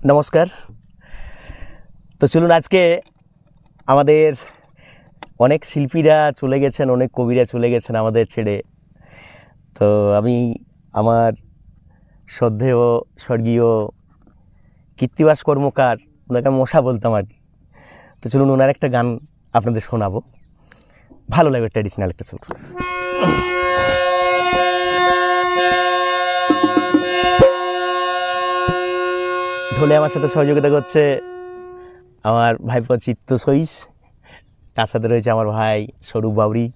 নমস্কার। তো চলুন, আজকে আমাদের অনেক শিল্পীরা চলে গেছেন, অনেক কবিরা চলে গেছেন আমাদের ছেড়ে। তো আমি আমার শ্রদ্ধেয় স্বর্গীয় কীর্তিবাস কর্মকার, ওনাকে মশা বলতাম আর কি। তো চলুন, ওনার একটা গান আপনাদের শোনাবো, ভালো লাগবে, ট্র্যাডিশনাল একটা সুর। ঢোলে আমার সাথে সহযোগিতা করছে আমার ভাইপো চিত্ত সইস, তার সাথে রয়েছে আমার ভাই স্বরূপ বাউরি,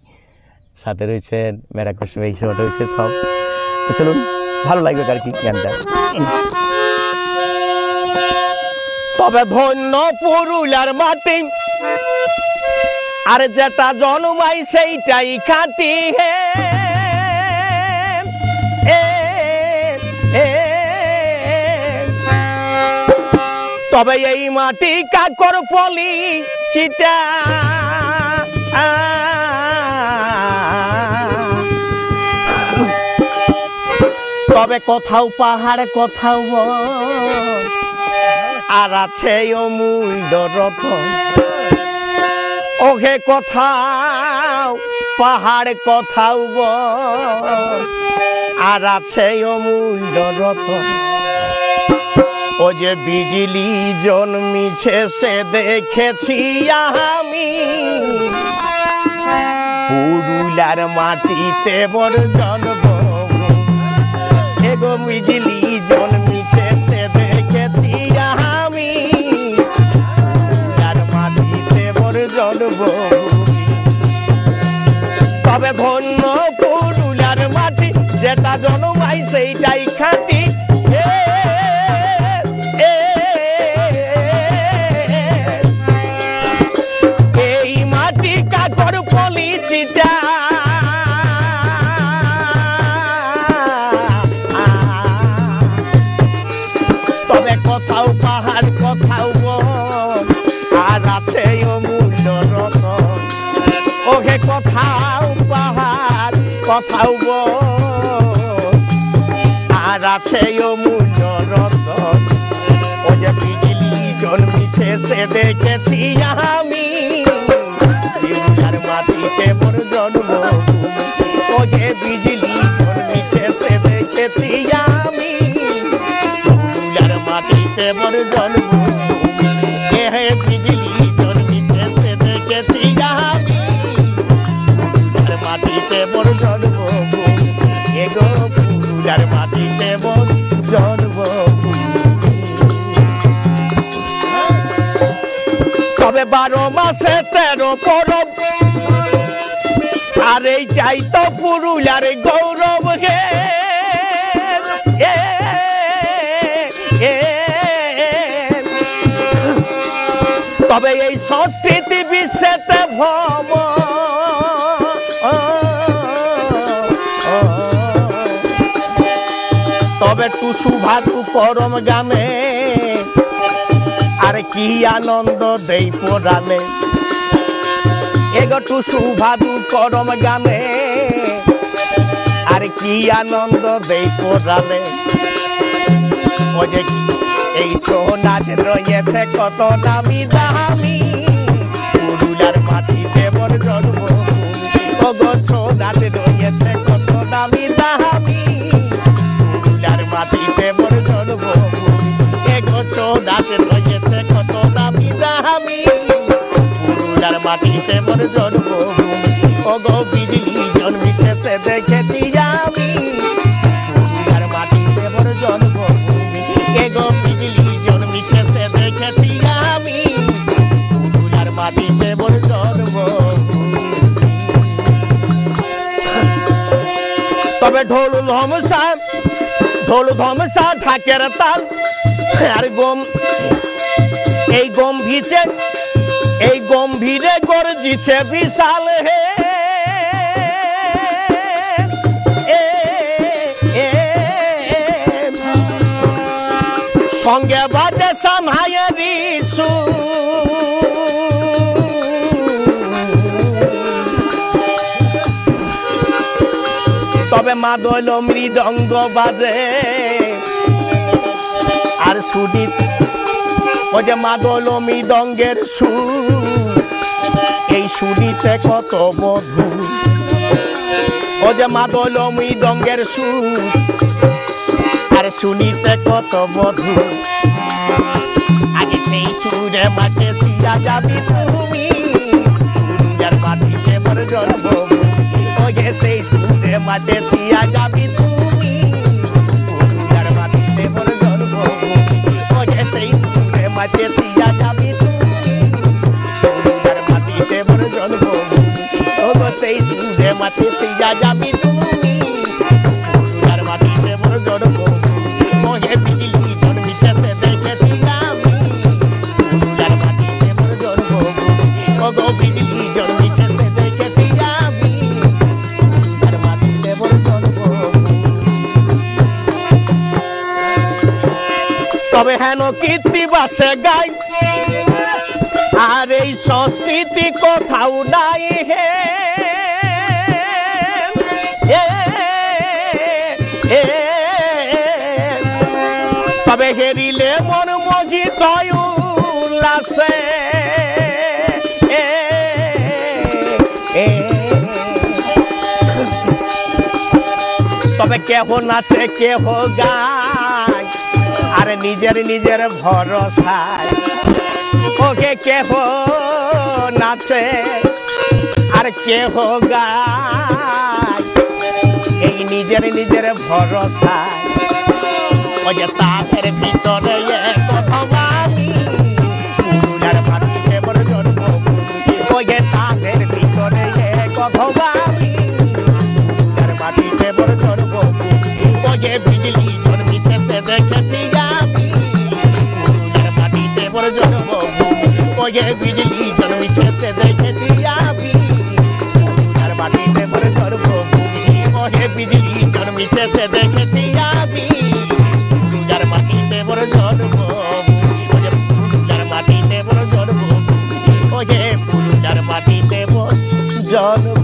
সাথে রয়েছেন মেরাকশ এইসব রয়েছে সব। তো চলুন, ভালো লাগবে আর কি গানটা। তবে ধন্য পুরুলিয়ার মাটি, আর যেটা জন্মাই সেইটাই খাটি হে। তবে এই মাটি কাকর পলি চিটা, তবে কোথাও পাহাড় কোথাও আর আছে অমূল্য রতন। ওহে কোথাও পাহাড় কোথাও আর আছে অমূল্য রতন। ও যে বিজলি জন্মিছে সে দেখেছি আমি, পুরুলিয়ার মাটিতে বড় জন্ম। এগো বিজলি জন্মিছে সে দেখেছি আমি, পুরুলিয়ার মাটিতে বড় জন্ম। তবে ধন্য পুরুলিয়ার মাটি, যেটা জন্মাই সেইটাই খাঁটি। তবে কোথাও পাহাড় কোথাও আর আছে অমূল্য রতন। ওহে কোথাও পাহাড় কোথাও আর আছে অমূল্য রতন। ও যে বিজলি জন্মিছে সে দেখেছি আমি, পুরুলিয়ার মাটিতে মোর জন্ম। ও যে বিজলি জন্মিছে সে দেখেছি আমি, পুরুলিয়ার মাটিতে মোর জন্ম। হে বিজলি জন্মিছে সে দেখেছি আমি, পুরুলিয়ার মাটিতে মোর জন্ম। এগো পুরুলিয়ার মাটিতে মোর জন্ম। তবে 12 মাসে 13 পরব, আর এইটাই তো পুরুলিয়ার গৌরব হে। তবে এই সংস্কৃতি বিশ্বেতে ভ্রম, তবে টুসু ভাটু পরম গানে আর কি আনন্দ দেই পরাণে। এগো টুসু ভাদু পরম গানে আর কি আনন্দ দেই পরাণে। ও যে এই ছৌ নাচ রয়েছে কত দামি দামি, পুরুলিয়ার মাটিতে মোর জন্ম। ও গো ছৌ নাচ রয়েছে কত দামি দামি, পুরুলিয়ার মাটিতে মোর জন্ম। এগো ছৌ নাচ রয়েছে কত দামি দামি, পুরুলিয়ার মাটিতে মোর জন্ম। ও গো বিজলি জন্মিছে সে দেখেছি আমি, পুরুলিয়ার মাটিতে মোর জন্ম। এগো বিজলি জন্মিছে সে দেখেছি আমি, পুরুলিয়ার মাটিতে মোর জন্ম। তবে ঢোল ধমসা ঢাকের তাল, আর এই গম্ভীরে গর্জিছে বিশাল হে। সঙ্গে বাজে সামহায়েরি তবে মাদল মৃদঙ্গ বাজে, আর সুদীপ ও যে মাদল মৃদঙ্গের সুর এই শুনিতে কত মধুর ও যে মাদল মৃদঙ্গের সুর আর শুনিতে কত মধুর আগে সেই সুরে মাঠে ছিয়া যাবি তুমি পুরুলিয়ার মাটিতে মোর জন্মভূমি ও যে সেই সুরে মাঠে ছিয়া যাবি তুমি পুরুলিয়ার মাটিতে মোর জন্মভূমি ও যে সেই সুরে মাঠে ছিয়া যাবি তুমি পুরুলিয়ার মাটিতে মোর জন্মভূমি ও গো সেই সুরে মাঠে ছিয়া যাবি তুমি পুরুলিয়ার মাটিতে মোর জন্মভূমি মোহে বিজলি জন্মিতেছে দেখেছি আমি পুরুলিয়ার মাটিতে মোর জন্মভূমি ও গো বিজলি জন্মিতেছে দেখেছি আমি পুরুলিয়ার মাটিতে মোর জন্মভূমি তবে হেন কীর্তিবাসে গাই আর এই সংস্কৃতি কোথাও নাই হে তবে হেরিলে মন মজিত উল্লাসে তবে কেহ নাচে কেহ গায় আর নিজের নিজের ভরসায় ওকে কেহ নাচে আর কেহ গায় এই নিজের নিজের ভরসায় ও যে তাদের ভিতরে কথা আমি পুরুলিয়ার মাটিতে মোর জন্মভূমি ও যে তাদের ভিতরে কথা আমি পুরুলিয়ার মাটিতে মোর জন্মভূমি ও যে বিজলি জন্মিতেছে দেখেছি আমি পুরুলিয়ার মাটিতে মোর জন্মভূমি ও যে বিজলি জন্মিতেছে দেখেছি আমি পুরুলিয়ার মাটিতে মোর জন্মভূমি ও যে বিজলি জন্মিতেছে দেখেছি আমি পুরুলিয়ার মাটিতে মোর জন্মভূমি ও যে পুরুলিয়ার মাটিতে মোর জন্মভূমি ও যে পুরুলিয়ার মাটিতে মোর জন্ম